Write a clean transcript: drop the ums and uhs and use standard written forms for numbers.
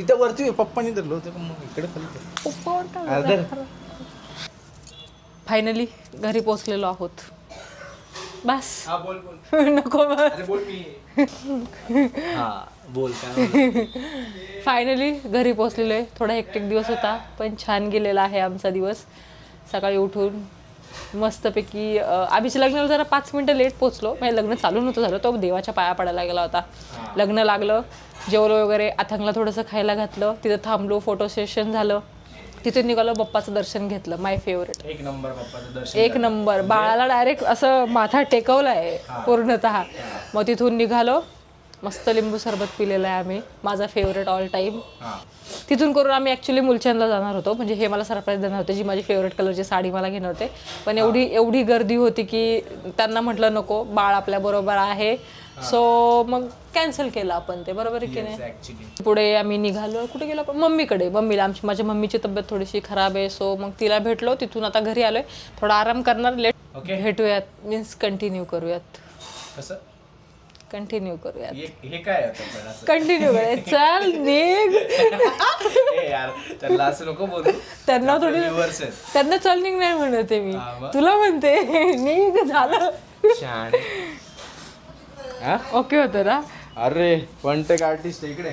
तिथे वरती पप्पानी धरलं होतं मग इकडे खाली फायनली घरी पोहोचलेलो आहोत. बस हा बोल बोल नको अरे बोल मी हा बोल काय फायनली घरी पोहोचलेलो आहे. थोडा हेक्टिक दिवस होता पण छान गेलेला आहे आमचा दिवस. सकाळी उठून मस्तपैकी आम्हीच्या लग्नाला जरा 5 मिनटं लेट पोचलो. म्हणजे लग्न चालू नव्हतं झालं, तो देवाच्या पाया पडायला गेला होता. लग्न लागलं, जेवलो वगैरे, अथंगला थोडंसं खायला घातलं, तिथं थांबलो, फोटो सेशन झालं, तिथून निघालो, बाप्पाचं दर्शन घेतलं. माय फेवरेट, एक नंबर बाप्पाचं दर्शन, एक नंबर. बाळाला डायरेक्ट असं माथा टेकवला आहे पूर्णतः. मग तिथून निघालो, मस्त लिंबू सरबत पिलेलं आहे आम्ही, माझा फेवरेट ऑल टाईम. तिथून करून आम्ही ॲक्च्युली मुलचंदला जाणार होतो. म्हणजे हे मला सरप्राईज देणार होते, जी माझी फेवरेट कलरची साडी मला घेणार होते. पण एवढी गर्दी होती की त्यांना म्हटलं नको, बाळ आपल्याबरोबर आहे. सो मग कॅन्सल केलं आपण ते, बरोबर आहे की नाही. पुढे आम्ही निघालो, कुठे गेलो आपण, मम्मीकडे. माझ्या मम्मीची तब्येत थोडीशी खराब आहे, सो मग तिला भेटलो. तिथून आता घरी आलोय, थोडा आराम करणार, लेट भेटूयात, मीन्स कंटिन्यू करूयात. कसं कंटिन्यू करूयात, हे काय होतं कंटिन्यू करूयात. चल निघ. यार त्यांना असं नको बोलू, त्यांना थोडी, त्यांना चल निघ नाही म्हणते मी, तुला म्हणते निघ. झालं, ओके होतं ना. अरे वन टेक आर्टिस्ट इकडे.